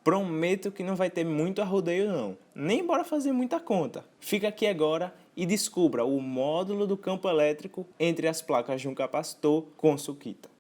Prometo que não vai ter muito arrodeio não, nem bora fazer muita conta. Fica aqui agora e descubra o módulo do campo elétrico entre as placas de um capacitor com suquita.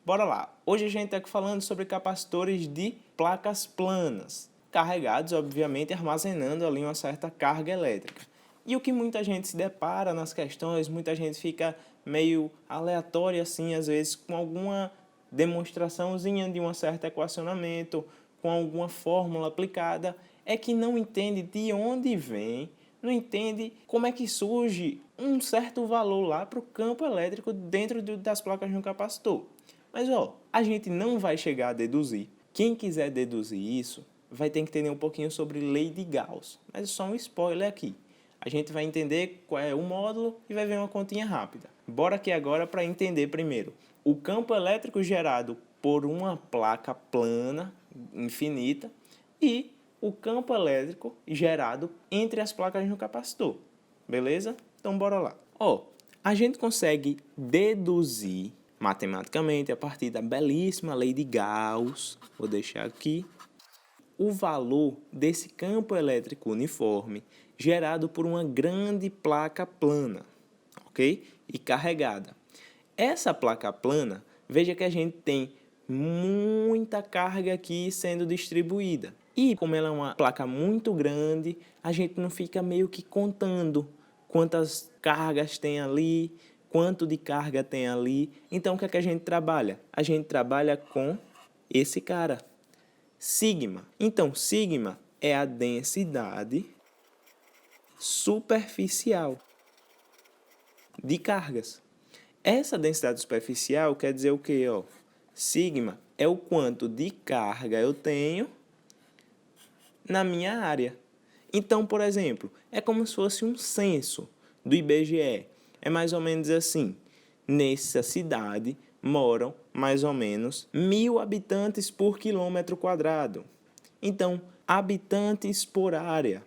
Bora lá! Hoje a gente está aqui falando sobre capacitores de placas planas, carregados, obviamente, armazenando ali uma certa carga elétrica. E o que muita gente se depara nas questões, muita gente fica meio aleatória assim, às vezes, com alguma demonstraçãozinha de um certo equacionamento, com alguma fórmula aplicada, é que não entende de onde vem, não entende como é que surge um certo valor lá para o campo elétrico dentro das placas de um capacitor. Mas, a gente não vai chegar a deduzir. Quem quiser deduzir isso, vai ter que entender um pouquinho sobre lei de Gauss. Mas é só um spoiler aqui. A gente vai entender qual é o módulo e vai ver uma continha rápida. Bora aqui agora para entender primeiro o campo elétrico gerado por uma placa plana, infinita, e o campo elétrico gerado entre as placas de um capacitor. Beleza? Então, bora lá. A gente consegue deduzir matematicamente, a partir da belíssima lei de Gauss, vou deixar aqui, o valor desse campo elétrico uniforme gerado por uma grande placa plana, ok? E carregada. Essa placa plana, veja que a gente tem muita carga aqui sendo distribuída. E como ela é uma placa muito grande, a gente não fica meio que contando quantas cargas tem ali, quanto de carga tem ali. Então, o que é que a gente trabalha? A gente trabalha com esse cara, sigma. Então, sigma é a densidade superficial de cargas. Essa densidade superficial quer dizer o quê? Sigma é o quanto de carga eu tenho na minha área. Então, por exemplo, é como se fosse um censo do IBGE. É mais ou menos assim, nessa cidade moram mais ou menos 1.000 habitantes por quilômetro quadrado. Então, habitantes por área.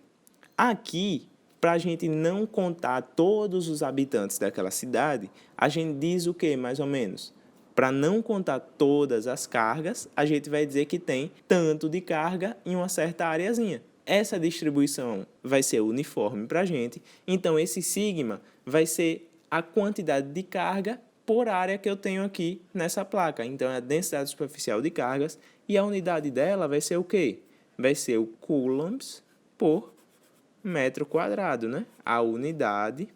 Aqui, para a gente não contar todos os habitantes daquela cidade, a gente diz o que, mais ou menos? Para não contar todas as cargas, a gente vai dizer que tem tanto de carga em uma certa areazinha. Essa distribuição vai ser uniforme para a gente, então esse sigma vai ser a quantidade de carga por área que eu tenho aqui nessa placa. Então, é a densidade superficial de cargas e a unidade dela vai ser o quê? Vai ser o coulombs por metro quadrado, né? A unidade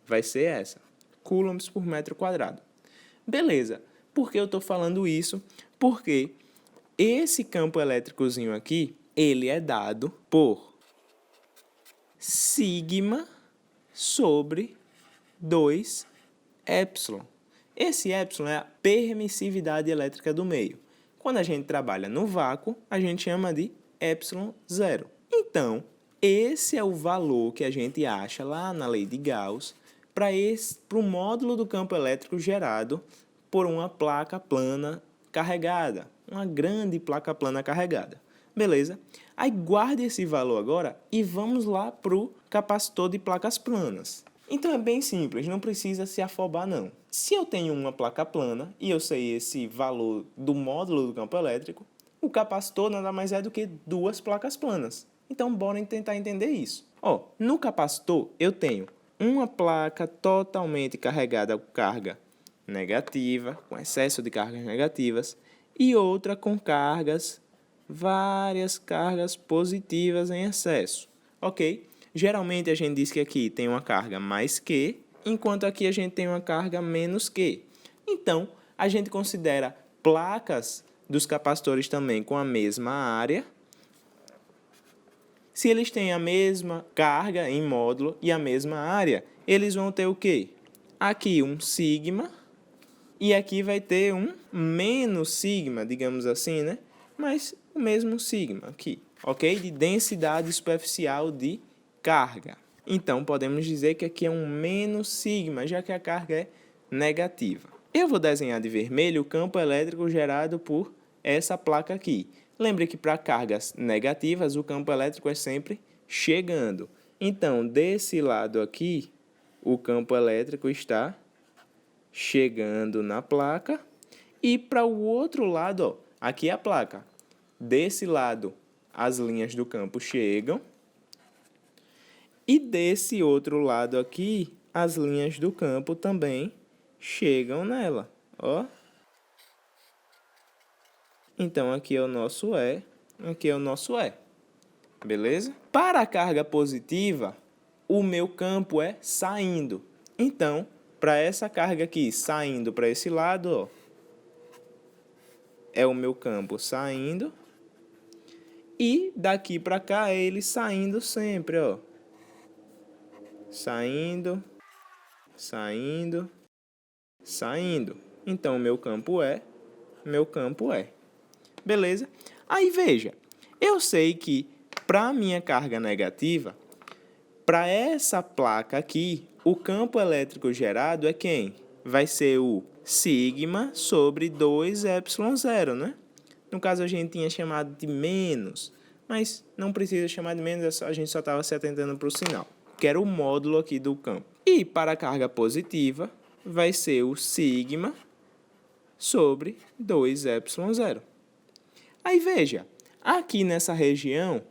vai ser essa, coulombs por metro quadrado. Beleza, por que eu estou falando isso? Porque esse campo elétricozinho aqui, ele é dado por sigma sobre 2 epsilon. Esse epsilon é a permissividade elétrica do meio. Quando a gente trabalha no vácuo, a gente chama de epsilon zero. Então, esse é o valor que a gente acha lá na lei de Gauss para o módulo do campo elétrico gerado por uma placa plana carregada, uma grande placa plana carregada. Beleza? Aí guarde esse valor agora e vamos lá para o capacitor de placas planas. Então é bem simples, não precisa se afobar não. Se eu tenho uma placa plana e eu sei esse valor do módulo do campo elétrico, o capacitor nada mais é do que duas placas planas. Então bora tentar entender isso. No capacitor eu tenho uma placa totalmente carregada com carga negativa, com excesso de cargas negativas, e outra com várias cargas positivas em excesso, ok? Geralmente a gente diz que aqui tem uma carga mais Q, enquanto aqui a gente tem uma carga menos Q. Então, a gente considera placas dos capacitores também com a mesma área. Se eles têm a mesma carga em módulo e a mesma área, eles vão ter o quê? Aqui um sigma e aqui vai ter um menos sigma, digamos assim, né? Mas o mesmo sigma aqui, ok? De densidade superficial de carga. Então, podemos dizer que aqui é um menos sigma, já que a carga é negativa. Eu vou desenhar de vermelho o campo elétrico gerado por essa placa aqui. Lembre que para cargas negativas, o campo elétrico é sempre chegando. Então, desse lado aqui, o campo elétrico está chegando na placa. E para o outro lado, ó, aqui é a placa. Desse lado, as linhas do campo chegam. E desse outro lado aqui, as linhas do campo também chegam nela, ó. Então, aqui é o nosso E, aqui é o nosso E, beleza? Para a carga positiva, o meu campo é saindo. Então, para essa carga aqui, saindo para esse lado, ó, é o meu campo saindo. E daqui para cá, é ele saindo sempre, ó. Saindo, saindo, saindo. Então, meu campo é. Beleza? Aí, veja. Eu sei que para a minha carga negativa, para essa placa aqui, o campo elétrico gerado é quem? Vai ser o sigma sobre 2ε0, né? No caso, a gente tinha chamado de menos, mas não precisa chamar de menos, a gente só estava se atentando para o sinal, que era o módulo aqui do campo. E para a carga positiva, vai ser o sigma sobre 2ε0. Aí, veja, aqui nessa região,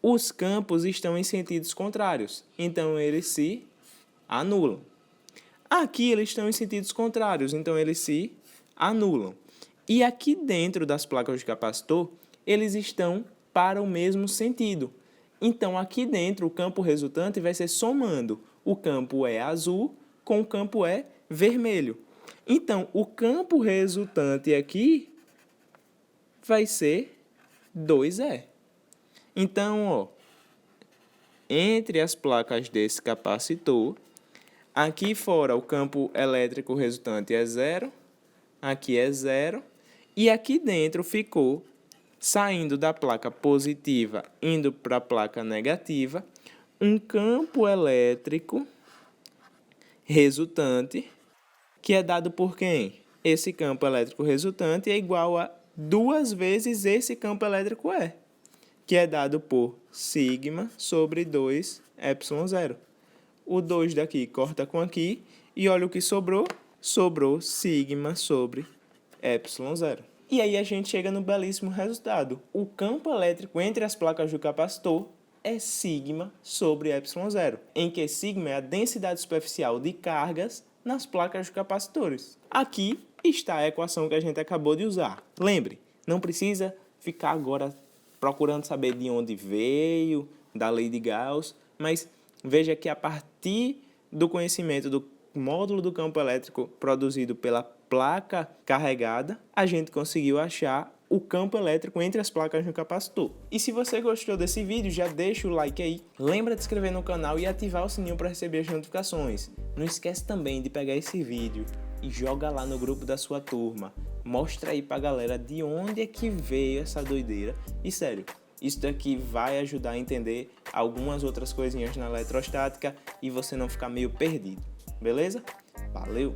os campos estão em sentidos contrários, então eles se anulam. Aqui eles estão em sentidos contrários, então eles se anulam. E aqui dentro das placas de capacitor, eles estão para o mesmo sentido. Então, aqui dentro, o campo resultante vai ser somando o campo E azul com o campo E vermelho. Então, o campo resultante aqui vai ser 2E. Então, ó, entre as placas desse capacitor, aqui fora o campo elétrico resultante é 0, aqui é 0, e aqui dentro ficou, saindo da placa positiva, indo para a placa negativa, um campo elétrico resultante, que é dado por quem? Esse campo elétrico resultante é igual a 2 vezes esse campo elétrico E, que é dado por sigma sobre 2ε0. O 2 daqui corta com aqui, e olha o que sobrou. Sobrou sigma sobre ε0. E aí a gente chega no belíssimo resultado. O campo elétrico entre as placas do capacitor é sigma sobre ε0, em que sigma é a densidade superficial de cargas nas placas de capacitores. Aqui está a equação que a gente acabou de usar. Lembre, não precisa ficar agora procurando saber de onde veio, da lei de Gauss, mas veja que a partir do conhecimento do módulo do campo elétrico produzido pela placa carregada, a gente conseguiu achar o campo elétrico entre as placas do capacitor. E se você gostou desse vídeo, já deixa o like aí. Lembra de se inscrever no canal e ativar o sininho para receber as notificações. Não esquece também de pegar esse vídeo e joga lá no grupo da sua turma. Mostra aí pra galera de onde é que veio essa doideira. E sério, isso daqui vai ajudar a entender algumas outras coisinhas na eletrostática e você não ficar meio perdido. Beleza? Valeu!